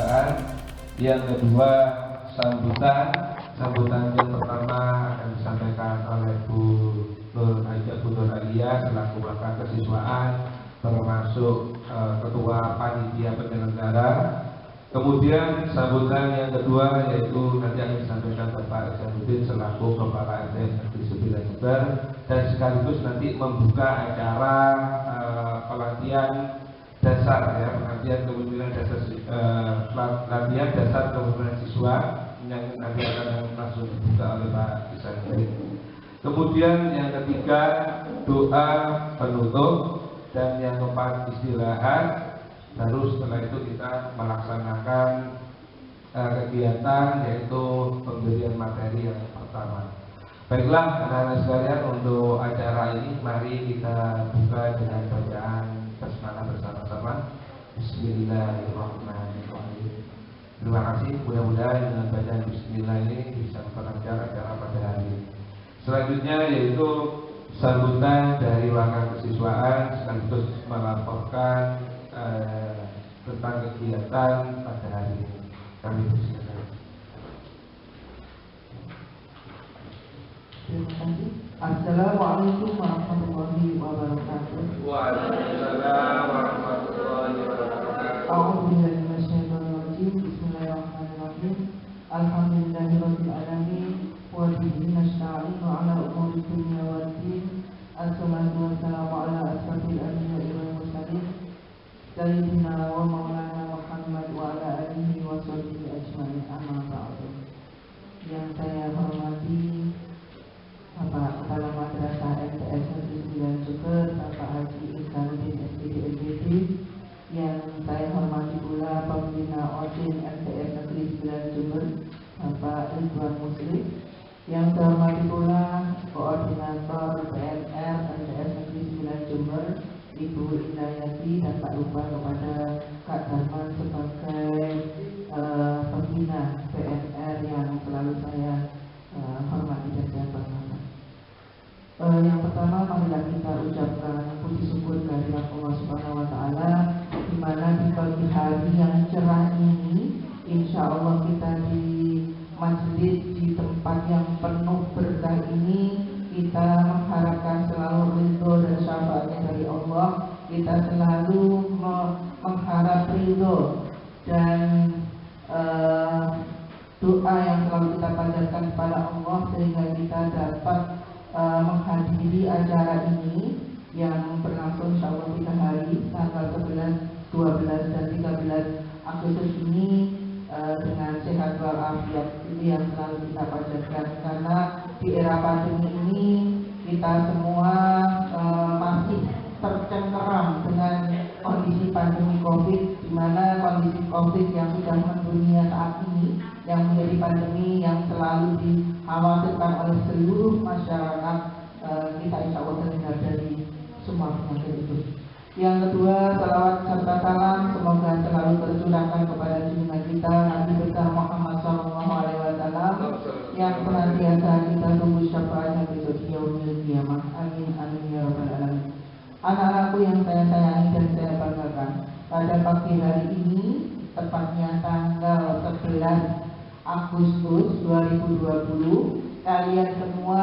penyelenggaraan. Yang kedua, sambutan yang pertama akan disampaikan oleh Bu Nur Alia selaku Wakil Kesiswaan, termasuk Ketua Panitia Penyelenggara. Kemudian sambutan yang kedua yaitu nanti akan disampaikan Bapak Zainuddin selaku Kepala SDN Negeri 9 Jember, dan sekaligus nanti membuka acara pelatihan dasar ya, pelatihan kepemimpinan dasar pelatihan dasar kepemimpinan siswa yang nanti akan langsung dibuka oleh Pak Zainuddin. Kemudian yang ketiga doa penutup, dan yang keempat istirahat. Baru setelah itu kita melaksanakan kegiatan yaitu pemberian materi yang pertama. Baiklah anak-anak sekalian, untuk acara ini mari kita buka dengan bacaan basmalah bersama-sama. Bismillahirrahmanirrahim. Terima kasih, mudah-mudahan dengan bacaan Bismillah ini bisa memperlancar acara pada hari ini. Selanjutnya yaitu sambutan dari Wakil Kesiswaan sekaligus melaporkan tentang kegiatan pada hari ini. Kami persilakan. Terima kasih. Assalamualaikum warahmatullahi wabarakatuh. Waalaikumsalam warahmatullahi wabarakatuh. A'udzubillahi minasyaitonir rajim. Bismillahirrahmanirrahim. Alhamdulillahirabbil alamin wa bihi nasta'inu ala umuri dunya waddin. Assalatu wassalamu ala asyrafil anbiya'i wal mursalin Sayyidina wa maulana Muhammad wa ala alihi wa sahbihi ajma'in, amma ba'du. Yang saya hormati Bapak Kepala Madrasah MTS Negeri 9 Jember, Bapak Haji Ihsanuddin SPD LPD. Yang saya hormati pula Pembina OSIN MTS Negeri 9 Jember, Bapak Ridwan Muslim. Yang saya hormati pula Koordinator PNR MTS Negeri 9 Jember, Ibu Indayati, dan tak lupa kepada Kak Darman sebagai pembina PNR yang selalu saya hormati dan saya banggakan. Yang pertama, marilah kita ucapkan puji syukur kehadirat Allah Subhanahu wa Ta'ala, di mana di pagi hari yang cerah ini, insya Allah kita di majelis di tempat yang penuh berkah ini, kita mengharapkan selalu ridho dan syafaatnya dari Allah. Kita selalu mengharap ridho dan doa yang selalu kita panjatkan kepada Allah, sehingga kita dapat menghadiri acara ini yang berlangsung insya Allah 3 hari, tanggal 11, 12, dan 13 Agustus ini dengan sehat walafiat. Itu yang selalu kita panjatkan, karena di era pandemi ini kita semua masih tercengkeram dengan kondisi pandemi COVID, di mana kondisi COVID yang sudah mendunia saat ini, yang menjadi pandemi yang selalu dikhawatirkan oleh seluruh masyarakat, kita insya Allah terhindar dari semua penyakit itu. Yang kedua, salawat serta salam semoga selalu tercurahkan kepada junjungan kita Nabi besar Muhammad SAW, yang senantiasa kita tunggu syafaatnya besok yaumil qiyamah. Amin amin ya rabbal alamin. Anak-anakku yang saya sayangi dan saya banggakan, pada pagi hari ini, tepatnya tanggal 11 Agustus 2020, kalian semua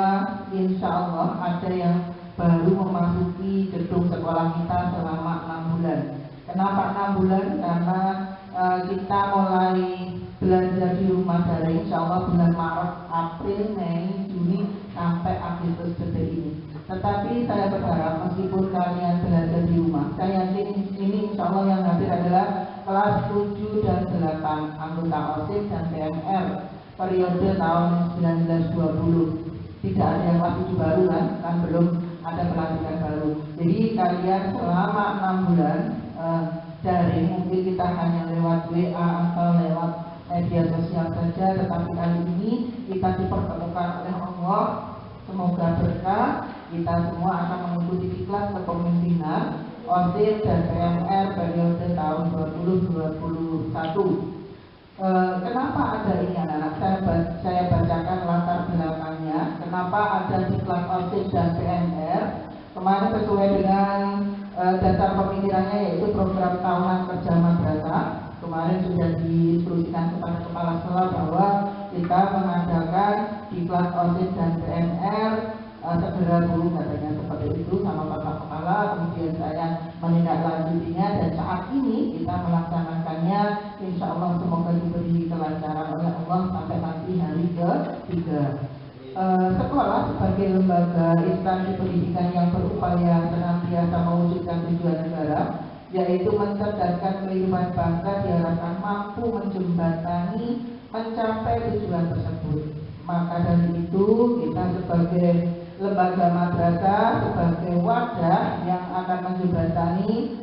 insya Allah ada yang baru memasuki gedung sekolah kita selama 6 bulan. Kenapa 6 bulan? Karena kita mulai belajar di rumah dari insya Allah bulan Maret, April, Mei, Juni, sampai Agustus seperti ini. Tetapi saya berharap meskipun kalian belajar di rumah, saya yakin ini insya Allah yang hadir adalah kelas 7 dan 8 anggota OSIS dan PNR periode tahun 1920. Tidak ada yang kelas 7 baru kan belum ada pelantikan baru. Jadi kalian selama 6 bulan daring, mungkin kita hanya lewat WA atau lewat media sosial saja, tetapi kali ini kita dipertemukan oleh Allah. Semoga berkah. Kita semua akan mengikuti kelas kepemimpinan OSIS dan PNR periode tahun 2021. Kenapa ada ini anak-anak? Saya bacakan latar belakangnya. Kenapa ada diklat OSIS dan PNR? Kemarin sesuai dengan dasar pemikirannya, yaitu program tahunan kerja madrasah. kemarin sudah diinstruksikan kepada kepala sekolah bahwa kita mengadakan diklat OSIS dan PNR segera dulu katanya seperti itu sama Bapak Kepala. Kemudian saya menindaklanjutinya dan saat ini kita melaksanakannya. Insya Allah semoga diberi kelancaran oleh Allah sampai nanti hari ke-3. Sekolah sebagai lembaga instansi pendidikan yang berupaya senantiasa mewujudkan tujuan negara, yaitu mencerdaskan kehidupan bangsa, diharapkan mampu menjembatani mencapai tujuan tersebut. Maka dari itu kita sebagai lembaga madrasah, sebagai wadah yang akan menjembatani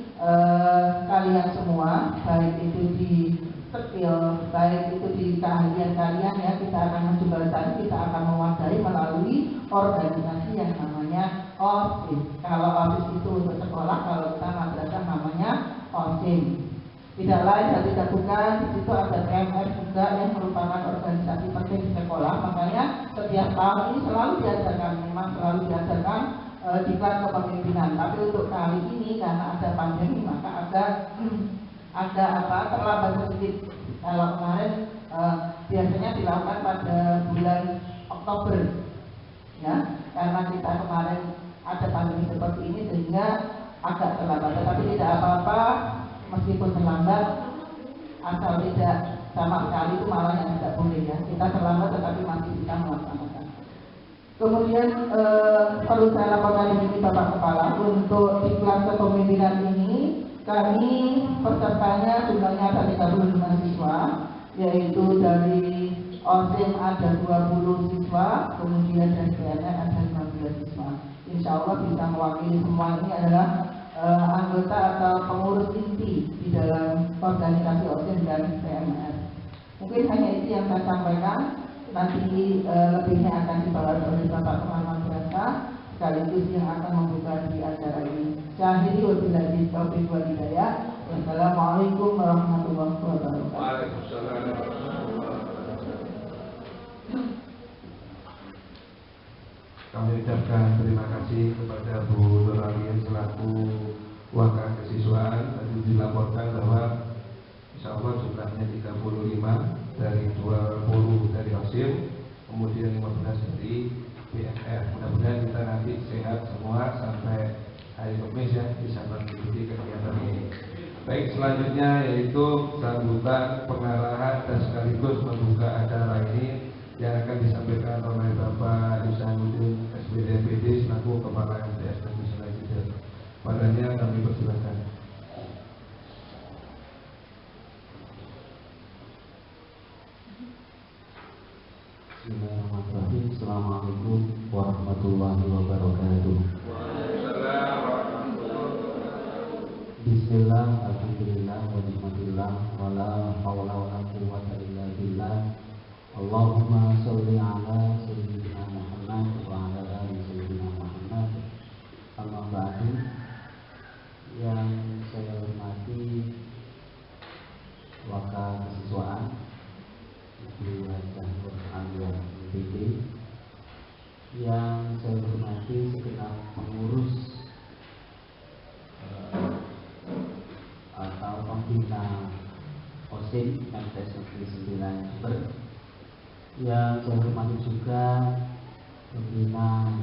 kalian semua, baik itu di skill, baik itu di keahlian kalian ya, kita akan menjembatani, kita akan mewadahi melalui organisasi yang namanya OSIS. Kalau OSIS itu untuk sekolah, kalau kita madrasah namanya OSIM. Tidak lain dan tidak bukan, di situ ada PMR juga yang merupakan organisasi penting di sekolah. Makanya setiap tahun ini selalu diadakan, memang selalu diadakan diklat kepemimpinan. Tapi untuk kali ini karena ada pandemi maka ada terlambat sedikit. Kalau kemarin biasanya dilakukan pada bulan Oktober, ya, karena kita kemarin ada pandemi seperti ini sehingga agak terlambat. Tetapi tidak apa-apa, meskipun terlambat, asal tidak sama sekali itu malah yang tidak boleh ya. Kita terlambat tetapi masih bisa melaksanakan. Kemudian perlu saya laporkan ini Bapak Kepala, untuk diklat kepemimpinan ini kami pesertanya jumlahnya ada 35 siswa, yaitu dari OSIM ada 20 siswa, kemudian dari PNR ada 15 siswa. Insya Allah bisa mewakili semua. Ini adalah anggota atau pengurus inti di dalam organisasi OSIM dan PNR. Mungkin hanya itu yang saya sampaikan. Nanti lebihnya akan dibawa oleh Bapak Kepala Madrasah sekaligus yang akan membuka di acara ini. Syahidi wabillahi taufiq wal hidayah. Wassalamualaikum warahmatullahi wabarakatuh. Waalaikumsalam. Kami ucapkan terima kasih kepada Bu Nuralian selaku wakil kesiswaan. Tadi dilaporkan bahwa insya Allah jumlahnya 35 dari 20 dari OSIM, kemudian 15 dari PNR. Mudah-mudahan kita nanti sehat semua sampai hari Kamis ya, bisa mengikuti kegiatan ini. Baik, selanjutnya yaitu sambutan pengarahan dan sekaligus membuka acara ini yang akan disampaikan oleh Bapak Isanuddin SPDMPD selaku Kepala MTS Negeri Sungai Kidul. Padanya kami persilakan. Bismillahirrahmanirrahim. Assalamualaikum warahmatullahi wabarakatuh. Bismillah, alhamdulillah, wa ni'matillah, wa la hawla wa la quwwata illa billah. Allahumma sholli ala sayyidina Muhammad wa ala ali sayyidina Muhammad. Amma ba'du. Yang saya hormati wakil kesiswaan Ibu Hajah Nuralian MPD, yang saya hormati segenap pengurus atau pembina OSIM MTS Negeri 9 Jember, yang saya hormati juga pembina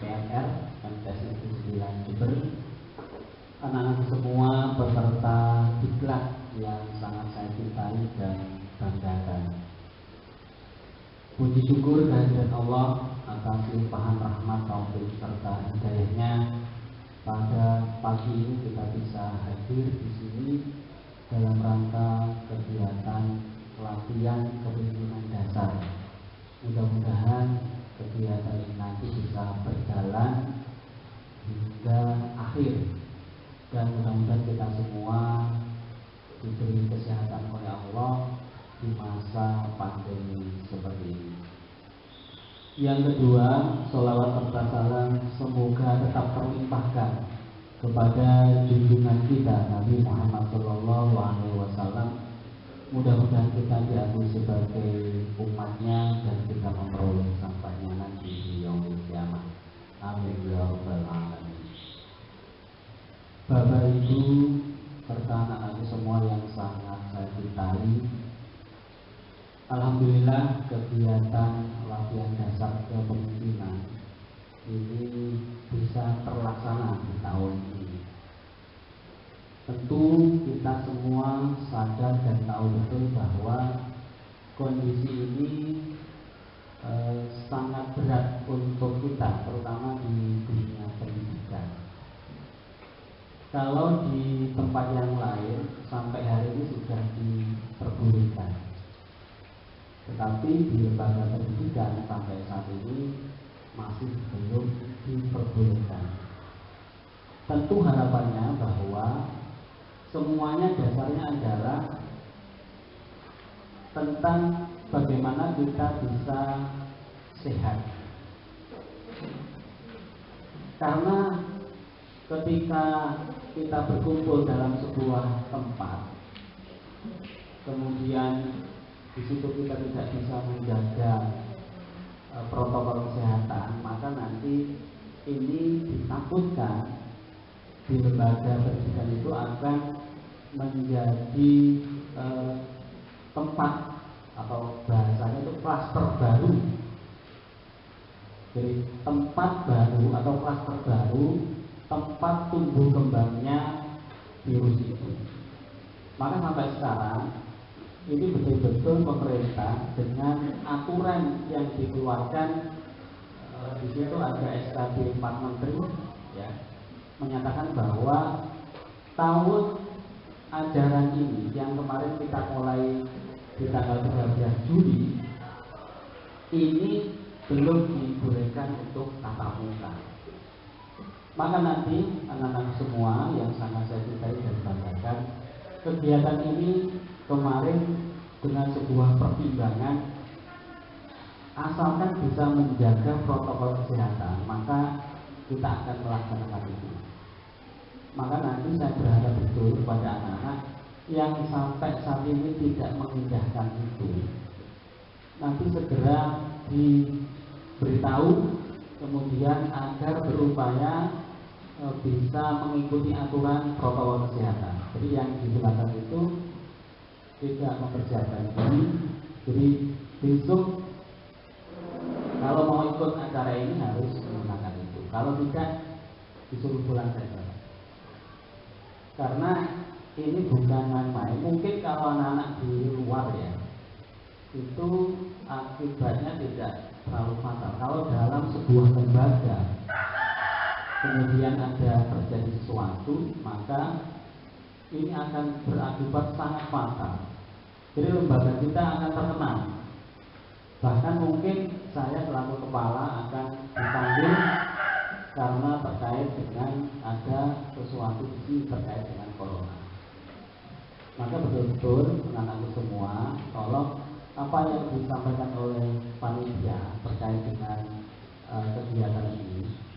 PNR MTS Negeri 9 Jember, anak-anak semua peserta diklat yang sangat saya cintai dan banggakan. Puji syukur kehadirat Allah atas limpahan rahmat, taufik serta hidayahnya. Pada pagi ini kita bisa hadir di sini dalam rangka kegiatan pelatihan kepemimpinan dasar. Mudah-mudahan kegiatan ini nanti bisa berjalan hingga akhir dan mudah-mudahan kita semua diberi kesehatan oleh Allah di masa pandemi seperti ini. Yang kedua, sholawat serta salam semoga tetap terlimpahkan kepada junjungan kita Nabi Muhammad SAW. Mudah-mudahan kita diakui sebagai umatnya dan kita memperoleh sampainya nanti di yaumul kiamat. Amin ya rabbal alamin. Bapak Ibu serta anak-anak semua yang sangat saya cintai, alhamdulillah kegiatan latihan dasar kepemimpinan ini bisa terlaksana di tahun ini. Tentu kita semua sadar dan tahu betul bahwa kondisi ini sangat berat untuk kita, terutama di dunia pendidikan. Kalau di tempat yang lain sampai hari ini sudah diperbolehkan, tetapi di lembaga pendidikan sampai saat ini masih belum diperbolehkan. Tentu harapannya bahwa semuanya dasarnya adalah tentang bagaimana kita bisa sehat. Karena ketika kita berkumpul dalam sebuah tempat, kemudian di situ kita tidak bisa menjaga protokol kesehatan, maka nanti ini ditakutkan di lembaga pendidikan itu akan menjadi tempat atau bahasanya itu klaster baru. Jadi tempat baru atau klaster baru, tempat tumbuh kembangnya virus itu. Maka sampai sekarang ini betul-betul pemerintah dengan aturan yang dikeluarkan, di situ ada SKB 4 Menteri ya, menyatakan bahwa tahun ajaran ini yang kemarin kita mulai di tanggal 13 Juli ini belum dibolehkan untuk tatap muka. Maka nanti anak-anak semua yang sangat saya cintai dan banggakan, kegiatan ini kemarin dengan sebuah pertimbangan, asalkan bisa menjaga protokol kesehatan, maka kita akan melaksanakan itu. Maka nanti saya berharap betul kepada anak-anak yang sampai saat ini tidak mengindahkan itu, nanti segera diberitahu, kemudian agar berupaya bisa mengikuti aturan protokol kesehatan. Jadi yang di belakang itu tidak mempersiapkan diri. Jadi besok kalau mau ikut acara ini harus menggunakan itu. Kalau tidak, disuruh pulang saja. Karena ini bukan main-main. Mungkin kalau anak-anak di luar ya, itu akibatnya tidak terlalu fatal. Kalau dalam sebuah lembaga kemudian ada terjadi sesuatu, maka ini akan berakibat sangat fatal. Jadi lembaga kita akan terkena. Bahkan mungkin saya selaku kepala akan dipanggil karena terkait dengan ada sesuatu di terkait dengan corona. Maka betul-betul anak-anak semua, tolong apa yang disampaikan oleh panitia terkait dengan kegiatan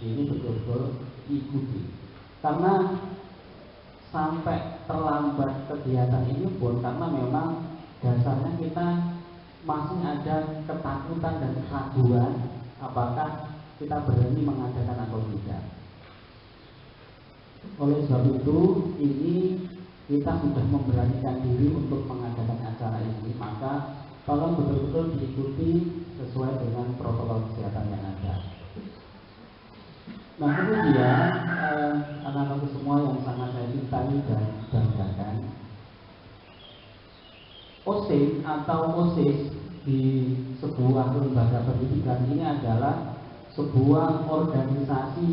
ini betul-betul diikuti. Karena sampai terlambat kegiatan ini pun karena memang dasarnya kita masih ada ketakutan dan keraguan apakah kita berani mengadakan atau tidak. Oleh sebab itu, ini kita sudah memberanikan diri untuk mengadakan acara ini, maka tolong betul-betul diikuti sesuai dengan protokol kesehatan yang ada. Nah kemudian anak-anak semua yang sangat saya cintai dan banggakan, OSIS atau OSIS di sebuah lembaga pendidikan ini adalah sebuah organisasi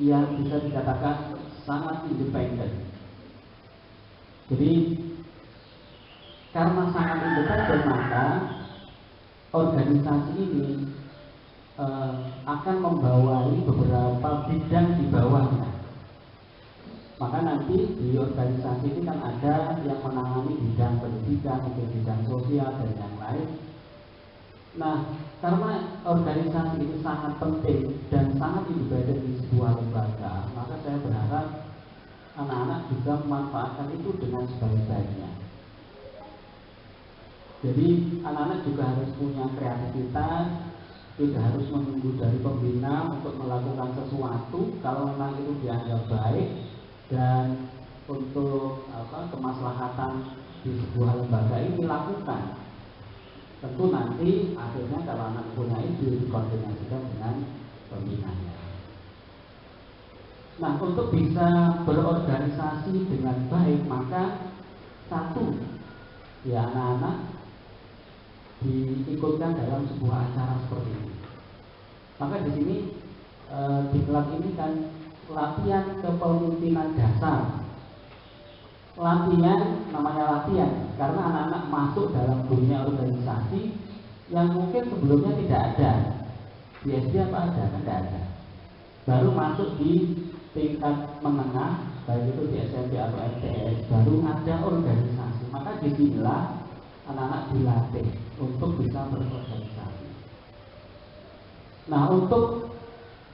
yang bisa dikatakan sangat independen. Jadi karena sangat independen, maka organisasi ini akan membawai beberapa bidang di bawahnya. Maka nanti di organisasi ini kan ada yang menangani bidang pendidikan, mungkin bidang sosial dan yang lain. Nah, karena organisasi ini sangat penting dan sangat independen di sebuah lembaga, maka saya berharap anak-anak juga memanfaatkan itu dengan sebaik-baiknya. Jadi anak-anak juga harus punya kreativitas, tidak harus menunggu dari pembina untuk melakukan sesuatu kalau memang itu dianggap baik dan untuk kemaslahatan di sebuah lembaga ini lakukan. Tentu nanti akhirnya kalau anak punya ide dikoordinasikan dengan pembinanya. Nah, untuk bisa berorganisasi dengan baik, maka satu, ya anak-anak diikutkan dalam sebuah acara seperti ini. Maka di sini di kelas ini kan latihan kepemimpinan dasar. Latihan, namanya latihan karena anak-anak masuk dalam dunia organisasi yang mungkin sebelumnya tidak ada. Di SD apa ada? Kan tidak ada. Baru masuk di tingkat menengah, baik itu di SMP atau MTS, baru ada organisasi. Maka disinilah anak-anak dilatih untuk bisa berorganisasi. Nah, untuk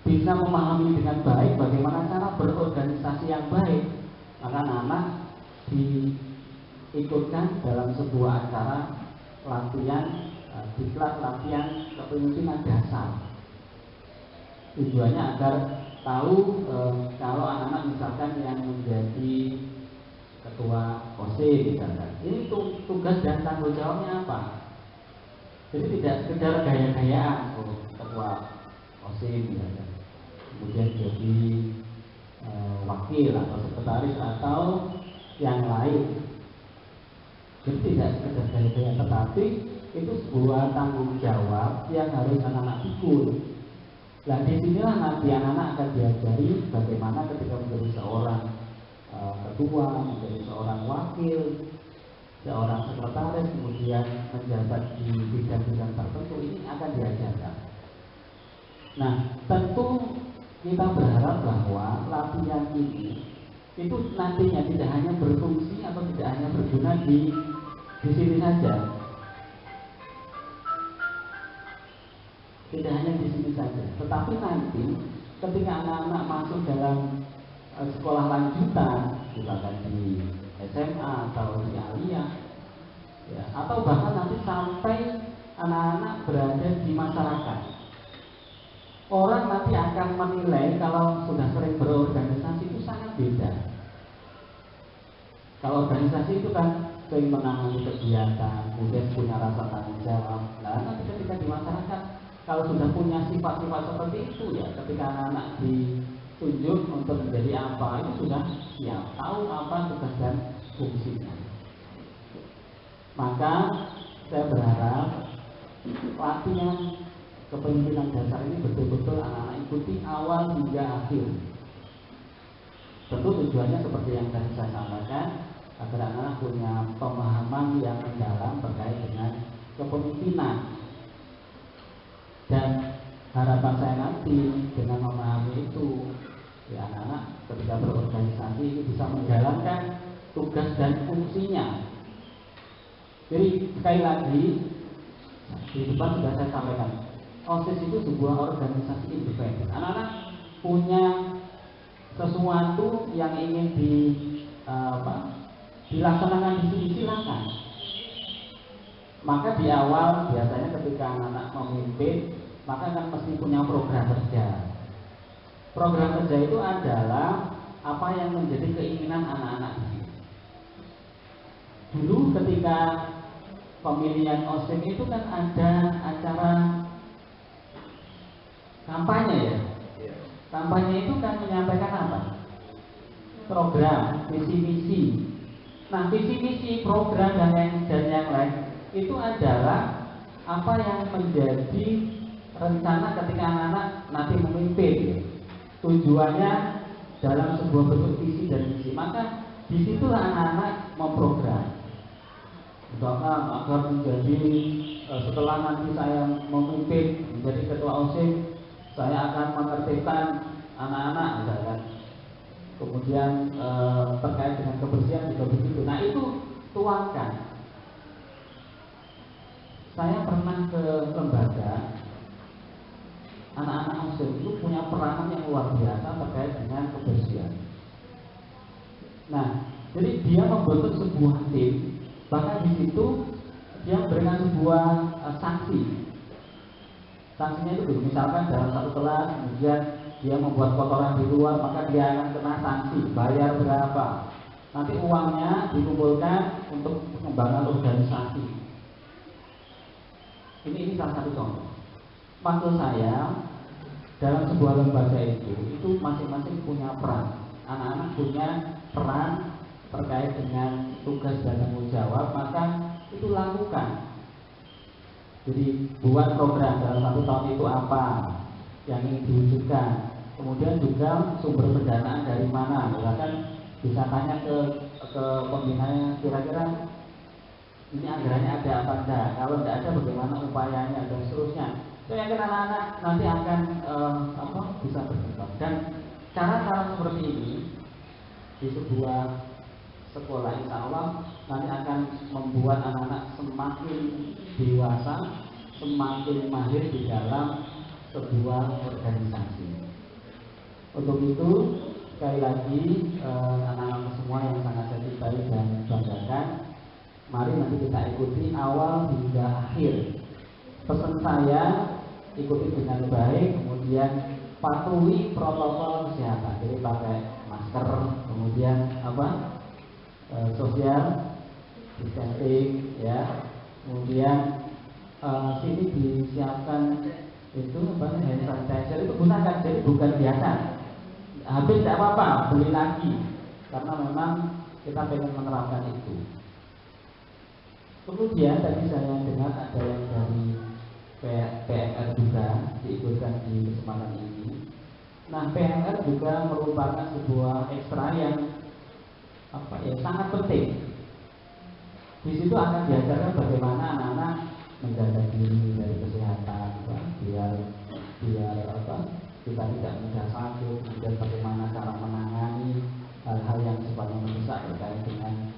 bisa memahami dengan baik bagaimana cara berorganisasi yang baik, maka anak-anak diikutkan dalam sebuah acara latihan, diklat latihan kepemimpinan dasar. Tujuannya agar tahu kalau anak-anak misalkan yang menjadi ketua OSIS misalkan, ini tugas dan tanggung jawabnya apa? Jadi tidak sekedar gaya-gayaan, ketua OSIS misalkan, kemudian jadi wakil atau sekretaris atau yang lain. Jadi tidak sekedar gaya-gayaan, tetapi itu sebuah tanggung jawab yang harus anak-anak pikul. Nah, disinilah nanti anak-anak akan diajari bagaimana ketika menjadi seorang ketua, menjadi seorang wakil, seorang sekretaris, kemudian menjabat di bidang-bidang tertentu, ini akan diajarkan. Nah, tentu kita berharap bahwa latihan ini itu nantinya tidak hanya berfungsi atau tidak hanya berguna di sini saja. Tidak hanya di sini saja, tetapi nanti ketika anak-anak masuk dalam sekolah lanjutan, misalkan di SMA atau di aliyah, ya, atau bahkan nanti sampai anak-anak berada di masyarakat, orang nanti akan menilai kalau sudah sering berorganisasi itu sangat beda. Kalau organisasi itu kan sering menangani kegiatan, kemudian punya rasa tanggung jawab. Nah, nanti ketika di masyarakat, kalau sudah punya sifat-sifat seperti itu, ya ketika anak-anak ditunjuk untuk menjadi apa, itu sudah siap, tahu apa tugas dan fungsinya. Maka saya berharap latihan kepemimpinan dasar ini betul-betul anak-anak ikuti awal hingga akhir. Tentu tujuannya seperti yang tadi saya sampaikan, agar anak-anak punya pemahaman yang mendalam terkait dengan kepemimpinan. Dan harapan saya nanti dengan memahami itu, ya anak-anak ketika berorganisasi ini bisa menjalankan tugas dan fungsinya. Jadi sekali lagi di depan sudah saya sampaikan, OSIS itu sebuah organisasi independen. Anak-anak punya sesuatu yang ingin dilaksanakan di sini, silakan. Maka di awal biasanya ketika anak-anak memimpin, maka kan mesti punya program kerja. Program kerja itu adalah apa yang menjadi keinginan anak-anak di sini. Dulu ketika pemilihan OSIS itu kan ada acara kampanye, ya. Kampanye itu kan menyampaikan apa? Program, visi misi. Nah, visi misi, program dan yang lain itu adalah apa yang menjadi rencana ketika anak-anak nanti memimpin. Tujuannya dalam sebuah bentuk visi dan misi. Maka disitulah anak-anak memprogram. Misalkan agar menjadi setelah nanti saya memimpin menjadi ketua OSIS, saya akan menertibkan anak-anak, misalkan. Kemudian terkait dengan kebersihan juga begitu. Nah, itu tuangkan. Saya pernah ke lembaga, anak-anak OSIS itu punya peranan yang luar biasa terkait dengan kebersihan. Nah, jadi dia membentuk sebuah tim, bahkan di situ dia memberikan sebuah sanksi. Sanksinya itu misalkan dalam satu kelas, kemudian dia membuat kotoran di luar, maka dia akan kena sanksi, bayar berapa. Nanti uangnya dikumpulkan untuk pengembangan organisasi. Ini salah satu contoh. Maksud saya, dalam sebuah lembaga itu masing-masing punya peran. Anak-anak punya peran terkait dengan tugas dan tanggung jawab, maka itu lakukan. Jadi buat program dalam 1 tahun itu apa yang ingin diwujudkan. Kemudian juga sumber pendanaan dari mana. Misalkan bisa tanya ke pembinanya, kira-kira ini anggarannya ada apa enggak, kalau enggak ada bagaimana upayanya, dan seterusnya. Saya yakin anak-anak nanti akan bisa berkembang. Dan cara-cara seperti ini di sebuah sekolah insya Allah nanti akan membuat anak-anak semakin dewasa, semakin mahir di dalam sebuah organisasi. Untuk itu sekali lagi anak-anak semua yang sangat saya cintai dan banggakan, mari nanti kita ikuti awal hingga akhir. Pesan saya, ikuti dengan baik, kemudian patuhi protokol kesehatan. Jadi pakai masker, kemudian social distancing, ya. Kemudian sini disiapkan itu hand sanitizer, itu gunakan, jadi bukan biasa. Habis tidak apa-apa, beli lagi, karena memang kita pengen menerapkan itu. Kemudian tadi saya dengar ada yang dari PMR juga diikutkan di kesempatan ini. Nah, PMR juga merupakan sebuah ekstra yang sangat penting. Di situ akan diajarkan bagaimana anak-anak menjaga diri dari kesehatan, biar kita tidak mudah sakit, kemudian bagaimana cara menangani hal-hal yang sifatnya mendesak terkait dengan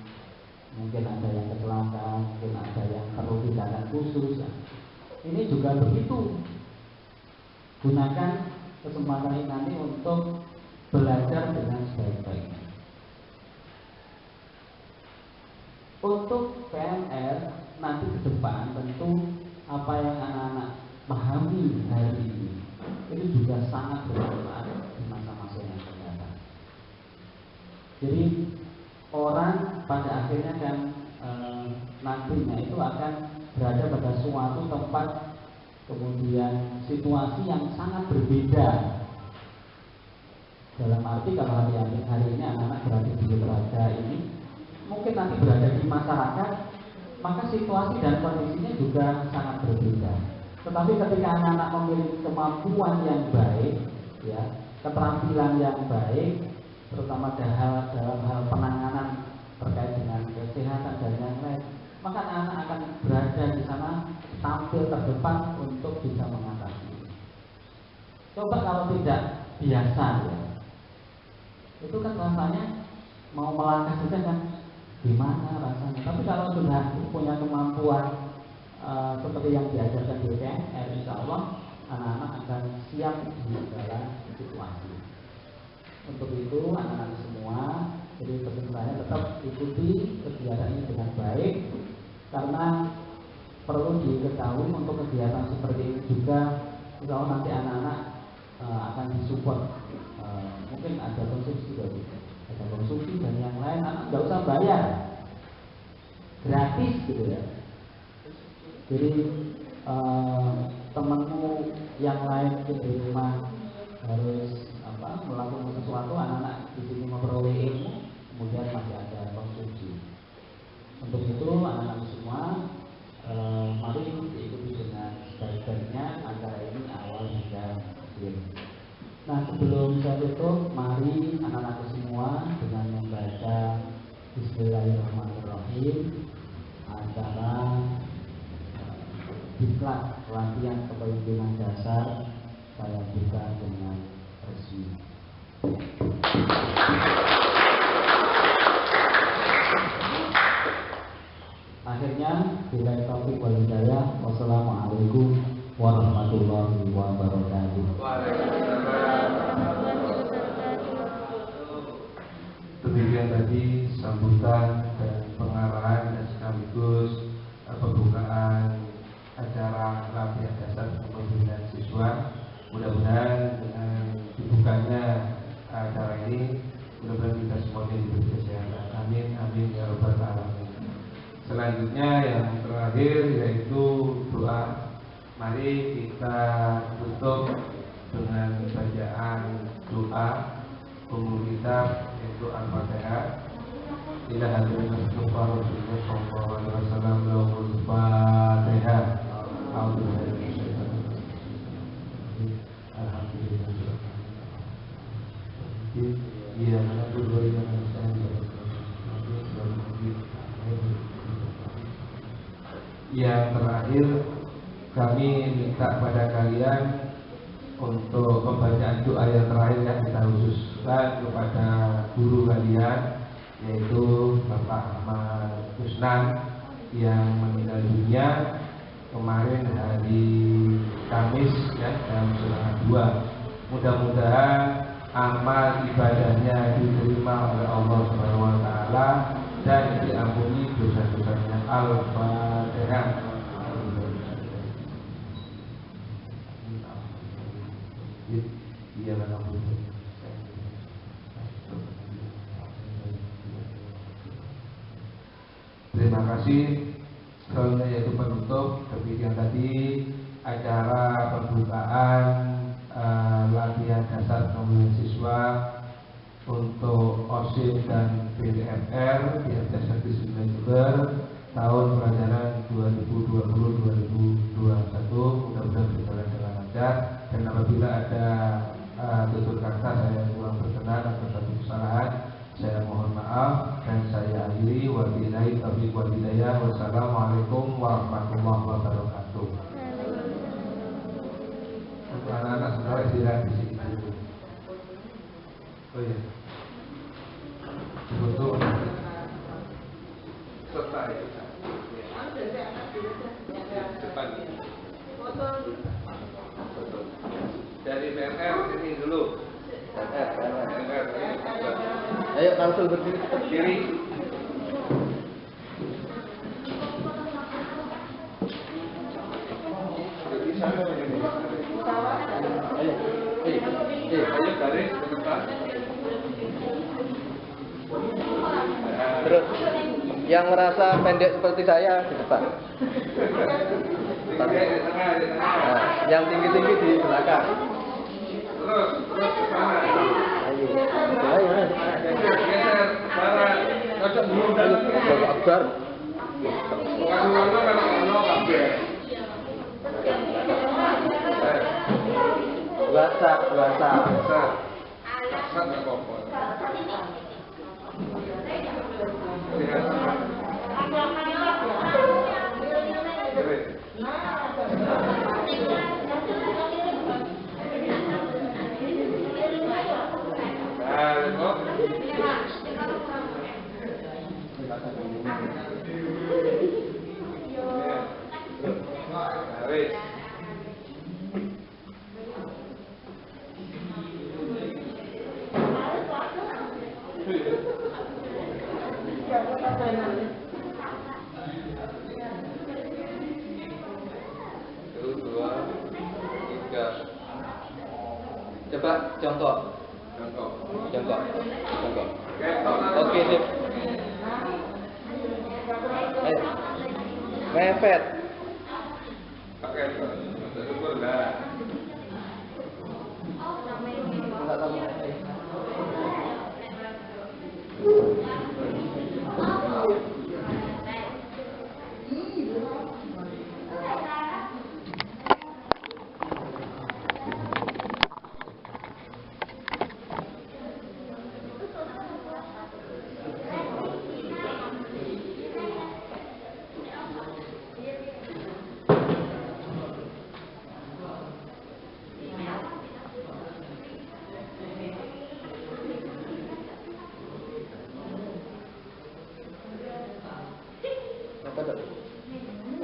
mungkin ada yang kecelakaan, mungkin ada yang perlu tindakan khusus. Ini juga begitu. Gunakan kesempatan ini nanti untuk belajar dengan sebaik-baiknya. Untuk PMR nanti ke depan tentu apa yang anak-anak pahami hari ini itu juga sangat bermanfaat di masa-masa yang akan datang. Jadi orang pada akhirnya kan nantinya itu akan berada pada suatu tempat, kemudian situasi yang sangat berbeda. Dalam arti kalau hari ini anak-anak berada di lembaga ini, mungkin nanti berada di masyarakat, maka situasi dan kondisinya juga sangat berbeda. Tetapi ketika anak-anak memiliki kemampuan yang baik, ya, keterampilan yang baik, terutama dalam hal penanganan terkait dengan kesehatan dan yang lain, maka anak-anak akan berada di sana tampil terdepan untuk bisa mengatasi. Coba kalau tidak biasa, ya, itu kan rasanya mau melangkah saja kan gimana rasanya. Tapi kalau sudah punya kemampuan seperti yang diajarkan di PMR, insya Allah anak-anak akan siap di dalam situasi. Untuk itu anak-anak semua, jadi pesan saya tetap ikuti kegiatan ini dengan baik, karena perlu diketahui untuk kegiatan seperti ini juga insya Allah nanti anak-anak akan disupport. Mungkin ada konsumsi dan yang lain, anak nggak usah bayar, gratis gitu ya. Jadi temanmu yang lain di rumah harus melakukan sesuatu, anak-anak di sini memperoleh ilmu, kemudian masih ada konsumsi. Untuk itu anak-anak semua mari diikuti dengan sebaik-baiknya acara ini awal hingga akhir. Nah, sebelum saya tutup, mari anak-anak semua dengan membaca Bismillahirrahmanirrahim acara diklat pelatihan kepemimpinan dasar saya buka dengan resmi. Akhirnya, bila taufiq wal hidayah, wassalamualaikum warahmatullahi wabarakatuh. Demikian tadi sambutan dan pengarahan dan sekaligus pembukaan acara latihan dasar kepemimpinan siswa. Mudah-mudahan dengan dibukanya acara ini, mudah-mudahan kita semuanya diberi kesehatan. Amin. selanjutnya yang terakhir yaitu doa. Mari kita tutup dengan bacaan doa umum kita yaitu Al-Fatihah. Ila hadirin Rasulullah sallallahu alaihi wasallam lahul Fatihah. Yang terakhir kami minta pada kalian untuk pembacaan doa yang terakhir yang kita khususkan kepada guru kalian yaitu Bapak Ahmad Husnan yang meninggal dunia kemarin hari Kamis ya, jam 1:30. Mudah-mudahan amal ibadahnya diterima oleh Allah Subhanahu wa taala dan diampuni dosa-dosanya. Al-Fatihah. Terima kasih. Selanjutnya yaitu penutup demikian tadi acara pembukaan latihan dasar pemilihan siswa untuk OSIS dan BDMR di FTS Negeri 9 Jember tahun pelajaran 2020-2021. Mudah-mudahan berjalan dengan lancar dan apabila ada tutur kata saya kurang berkenan atau satu kesalahan saya mohon maaf dan saya akhiri. Wabillahi taufiq wal hidayah. Wassalamualaikum warahmatullahi wabarakatuh. Untuk anak-anak saudara istirahat di sini dulu. Oh iya. Untuk selesai. Depan. Dari BMR sini dulu. BMR. Ayo langsung berdiri ke kiri. Ayo garis ke depan. Terus yang merasa pendek seperti saya di depan. Di tengah. Nah, yang tinggi-tinggi di belakang. Terus ke sana. Ayo. Ayo. Geser barat. Cocok dulu dalam. Bapak Akbar. Kasih warna kalau ono kabeh. Biasa. Sat enggak apa-apa. Coba contoh. Oke, sip. Ayo. Mepet. Pakai syukur dah. Enggak tahu.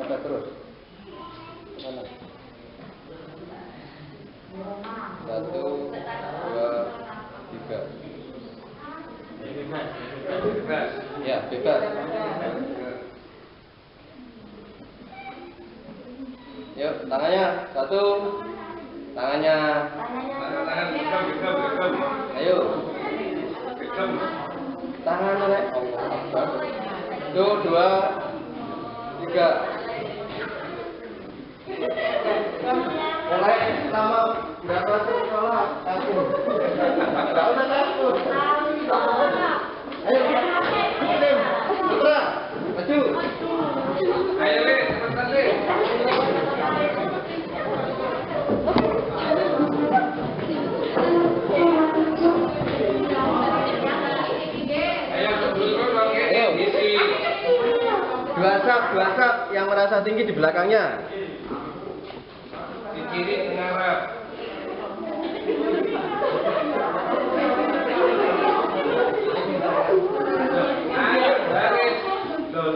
Apa terus? Mana? 1, 2, 3. Bebas. Ya, bebas. Yuk, tangannya. 1. Tangannya. Tangan bekam. Ayo. Bekam. Tangan, Rek. Allah Akbar. 2. Tiga. Mulai sama berapa sekolah? Satu. Enggak usah takut. Ayo, Muslim, Putra, maju. Ayo, Le, cepetan, Le. Ayo, isi. Dua sap yang merasa tinggi di belakangnya. Di kiri mengarah. Ayo, baris. Loh,